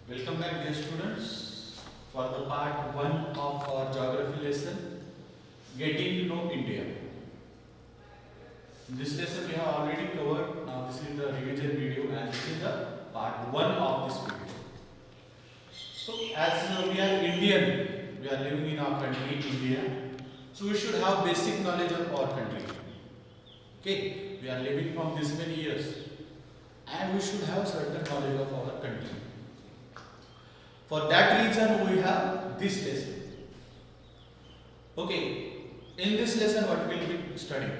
Welcome back, dear students, for the part 1 of our geography lesson, Getting to Know India. This lesson we have already covered. Now this is the revision video and this is the part 1 of this video. So as we are Indian, we are living in our country, India. So we should have basic knowledge of our country. Okay, we are living from this many years and we should have certain knowledge of our country. For that reason we have this lesson. Okay, in this lesson what we will be studying?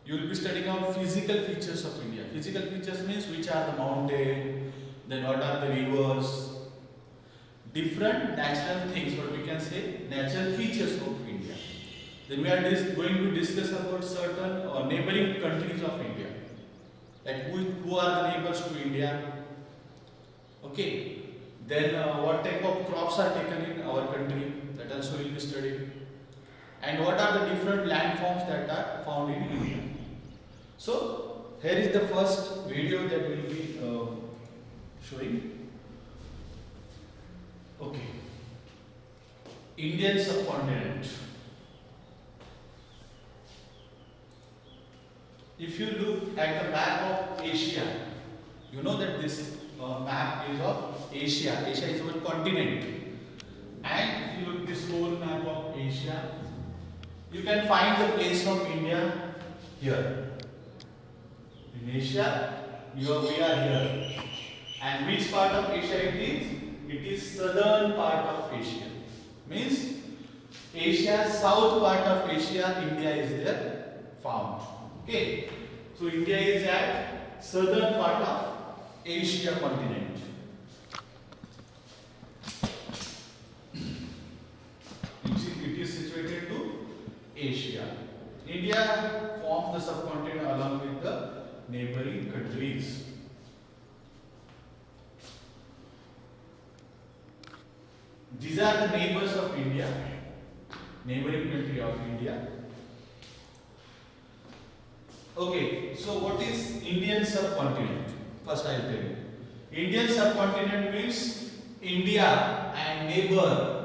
You will be studying about physical features of India. Physical features means which are the mountain, then what are the rivers, different natural things, what we can say, natural features of India. Then we are going to discuss about certain neighboring countries of India. Like who are the neighbors to India? Okay. Then what type of crops are taken in our country, that also will be studied. And what are the different landforms that are found in India. So here is the first video that we will be showing. Okay. Indian subcontinent. If you look at the map of Asia, you know that this map is of Asia. Asia is one continent. And if you look this whole map of Asia, you can find the place of India here. In Asia, we are here. And which part of Asia it is? It is southern part of Asia. Means Asia, south part of Asia, India is there found. Okay. So India is at southern part of Asia continent. It is situated to Asia. India forms the subcontinent along with the neighboring countries. These are the neighbors of India, neighboring country of India. Okay, so what is Indian subcontinent? First I will tell you. Indian subcontinent means India and neighbor.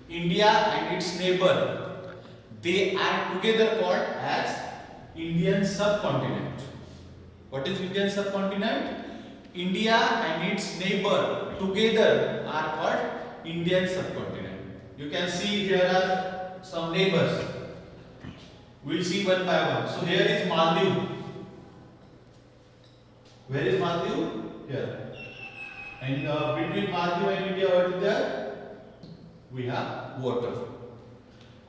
India and its neighbor. They are together called as Indian subcontinent. What is Indian subcontinent? India and its neighbor together are called Indian subcontinent. You can see here are some neighbors. We will see one by one. So here is Maldives. Where is Maldives? Here. And between Maldives and India, what is there? We have water.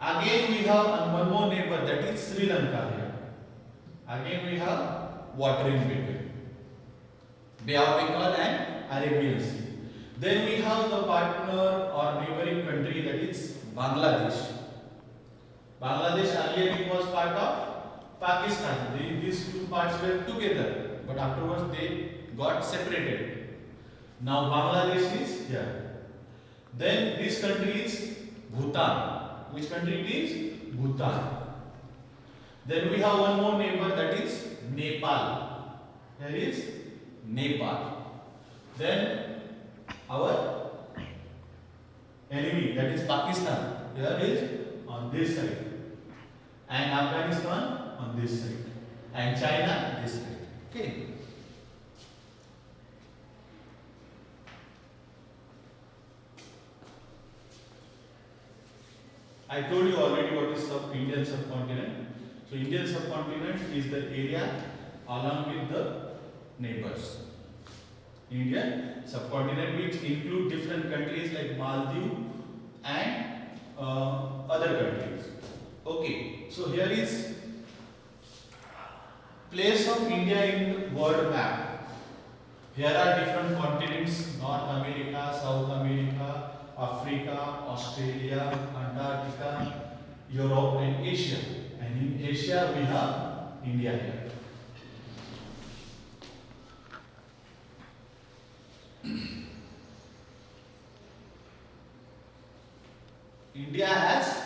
Again we have one more neighbor, that is Sri Lanka here. Again we have water in between. Bay of Bengal and Arabian Sea. Then we have the partner or neighboring country, that is Bangladesh. Bangladesh earlier it was part of Pakistan. These two parts were together, but afterwards they got separated. Now Bangladesh is here. Then this country is Bhutan. Which country it is? Bhutan. Then we have one more neighbor, that is Nepal. Here is Nepal. Then our enemy, that is Pakistan. Here is on this side. And Afghanistan on this side. And China this side. Okay. I told you already what is Indian subcontinent. So Indian subcontinent is the area along with the neighbors. Indian subcontinent, which include different countries like Maldives and other countries. Okay, so here is place of India in world map. Here are different continents: North America, South America, Africa, Australia, Antarctica, Europe and Asia. And in Asia we have India here. India has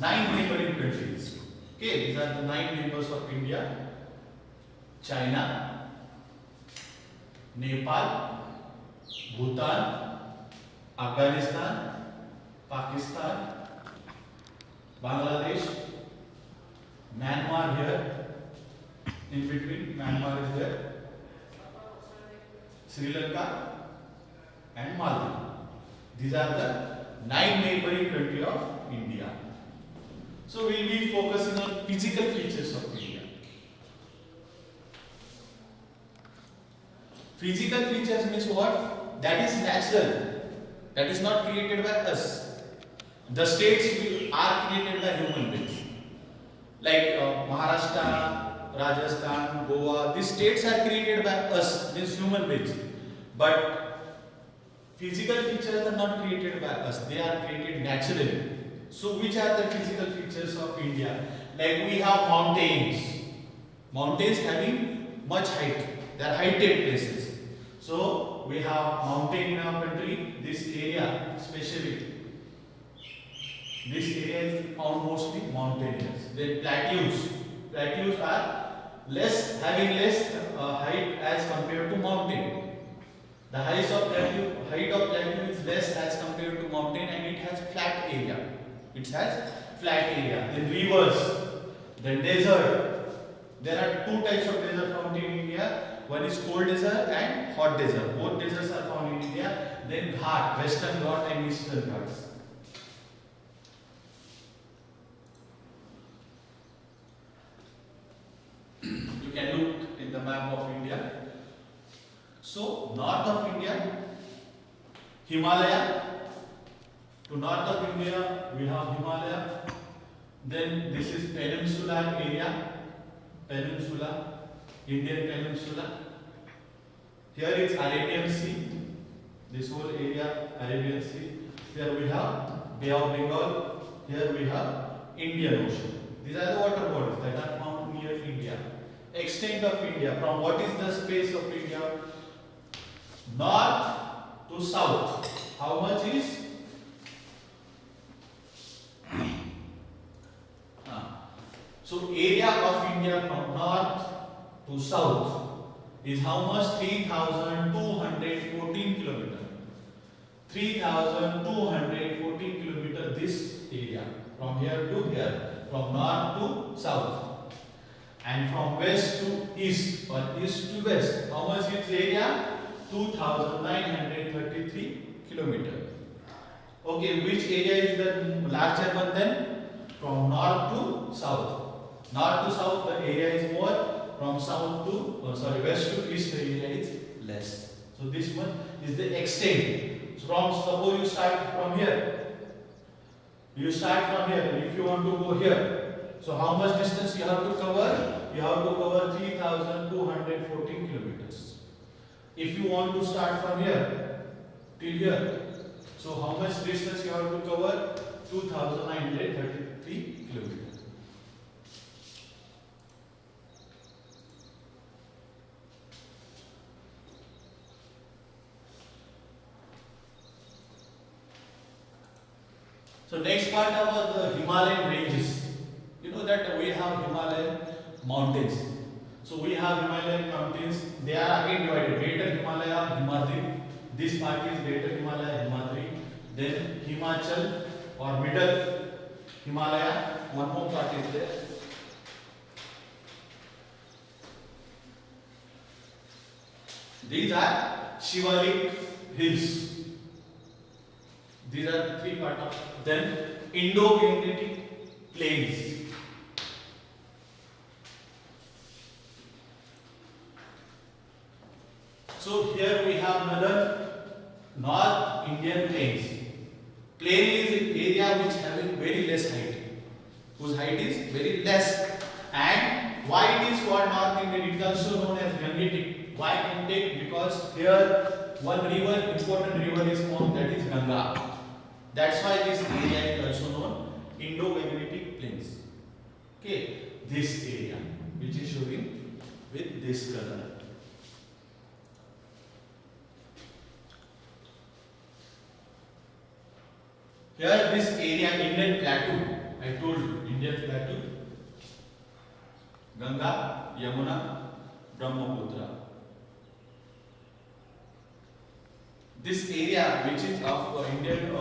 9 neighboring countries. Okay, these are the 9 neighbors of India. China, Nepal, Bhutan, Afghanistan, Pakistan, Bangladesh, Myanmar here, in between Myanmar is there, Sri Lanka and Maldives. These are the 9 neighboring countries of India. So we will be focusing on physical features of India. Physical features means what? That is natural. That is not created by us. The states are created by human beings. Like Maharashtra, Rajasthan, Goa, these states are created by us, means human beings. But physical features are not created by us, they are created naturally. So which are the physical features of India? Like we have mountains. Mountains having much height. They are heighted places. So we have mountain in our country, this area especially. This area is found mostly mountainous. Then plateaus. Plateaus are having less height as compared to mountain. The height of plateau is less as compared to mountain, and it has flat area. It has flat area. Then rivers, then desert. There are 2 types of desert found in India. One is cold desert and hot desert. Both deserts are found in India. Then Ghat, Western Ghat and Eastern Ghats. You can look in the map of India. So north of India, Himalaya. To north of India we have Himalaya. Then this is peninsular area. Peninsula, Indian Peninsula. Here is Arabian Sea. This whole area Arabian Sea. Here we have Bay of Bengal. Here we have Indian Ocean. These are the water bodies that are found near India. Extent of India, from what is the space of India? North to south. How much is? So area of India from north to south is how much? 3,214 kilometers. 3,214 kilometers this area. From here to here. From north to south. And from west to east or east to west. How much is area? 2,933 kilometers. Okay, which area is the larger one then? From north to south. North to south the area is more. From south to west to east the area is less. So this one is the extent. So suppose you start from here. You start from here. If you want to go here, so how much distance you have to cover? You have to cover 3,214 kilometers. If you want to start from here till here, so how much distance you have to cover? 2,933 kilometers. So next part about the Himalayan ranges. You know that we have Himalayan mountains. So we have Himalayan mountains. They are again divided. Greater Himalaya, Himadri. This part is Greater Himalaya, Himadri. Then Himachal or Middle Himalaya. One more part is there. These are Shivalik hills. These are the 3 parts of. Then Indo-Gangetic plains. So here we have another North Indian plains. Plain is an area which having very less height, whose height is very less. And why it is called North Indian? It is also known as Gangetic. Why Gangetic? Because here one river, important river is found, that is Ganga. That's why this area is also known Indo-Gangetic plains. Okay, this area which is showing with this color. Here this area Indian plateau, I told you, Indian plateau, Ganga, Yamuna, Brahmaputra. this area which is of Indian,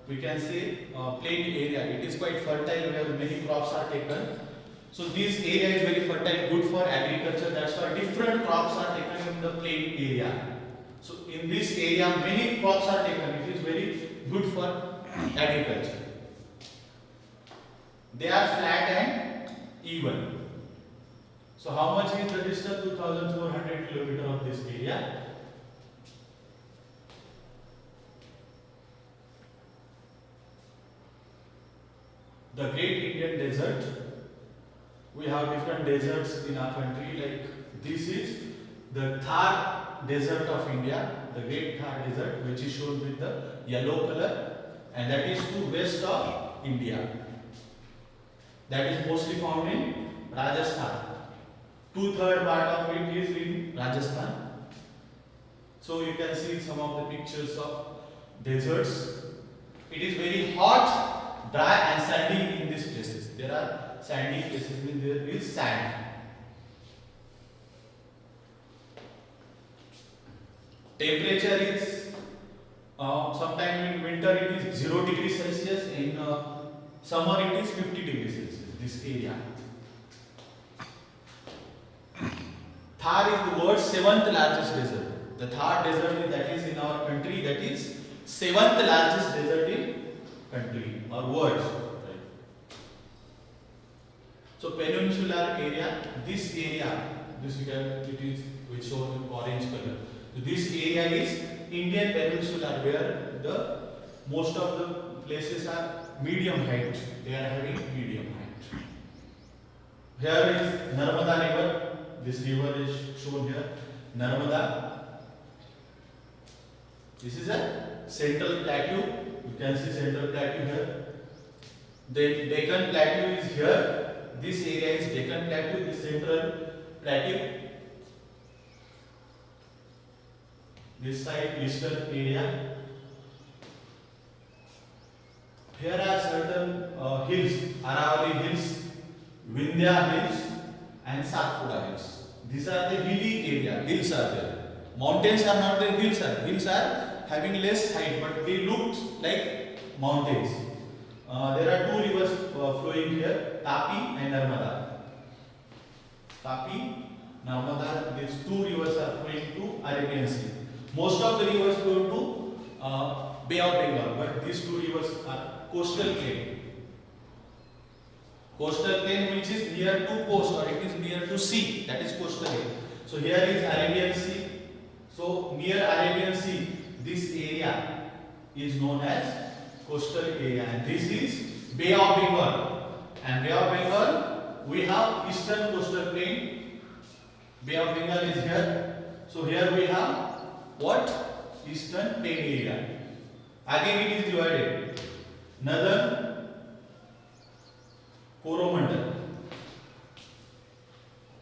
we can say plain area, it is quite fertile where many crops are taken. So this area is very fertile, good for agriculture. That's why different crops are taken in the plain area. So in this area, many crops are taken. It is very good for agriculture. They are flat and even. So how much is the distance? 2,400 kilometers of this area. The Great Indian Desert. We have different deserts in our country. Like this is the Thar Desert of India, the Great Thar Desert, which is shown with the yellow color, and that is to west of India. That is mostly found in Rajasthan. 2/3 part of it is in Rajasthan. So you can see some of the pictures of deserts. It is very hot, dry and sandy in these places. There are sandy places, there is sand. Temperature is sometime in winter it is 0 degrees Celsius, in summer it is 50 degrees Celsius, this area. Thar is the world's 7th largest desert. The Thar desert that is in our country, that is 7th largest desert in country or world. So peninsular area, this area, this it is shown in orange color. So this area is Indian Peninsula, where the most of the places are medium height. They are having medium height. Here is Narmada river. This river is shown here. Narmada. This is a central plateau. You can see central plateau here. The Deccan plateau is here. This area is Deccan plateau, the central plateau. This side eastern area. Here are certain hills, Aravalli hills, Vindhya hills and Satpura hills. These are the hilly area. Hills are there. Mountains are not there, hills are. Hills are having less height, but they look like mountains. There are two rivers flowing here, Tapi and Narmada. Tapi, Narmada, these two rivers are flowing to Arabian Sea. Most of the rivers flow to Bay of Bengal, but these two rivers are coastal plain. Coastal plain which is near to coast, or it is near to sea, that is coastal plain. So here is Arabian Sea. So near Arabian Sea, this area is known as coastal area, and this is Bay of Bengal. And Bay of Bengal, we have eastern coastal plain. Bay of Bengal is here. So here we have what? Eastern plain area. Again it is divided. Northern Coromandel.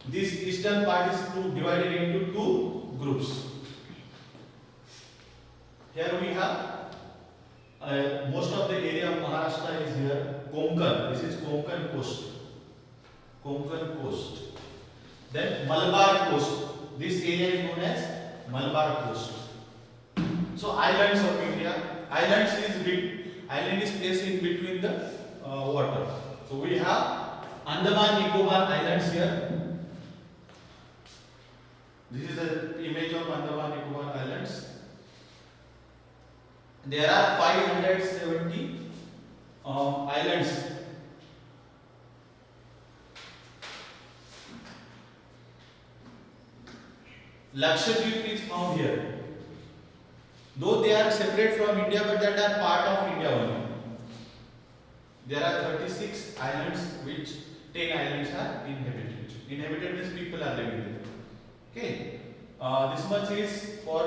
This eastern part is divided into two groups. Here we have most of the area of Maharashtra is here. Konkan. This is Konkan coast. Konkan coast. Then Malabar coast. This area is known as Malabar coast. So islands of India. Island is placed in between the water. So we have Andaman Nicobar Islands here. This is an image of Andaman Nicobar Islands. There are 570 islands. Lakshadweep is found here. Though they are separate from India, but that are part of India only. There are 36 islands, which 10 islands are inhabited. Inhabited means people are living there. Okay. This much is for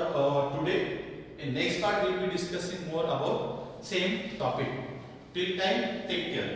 today. In next part, we will be discussing more about same topic. Till time, take care.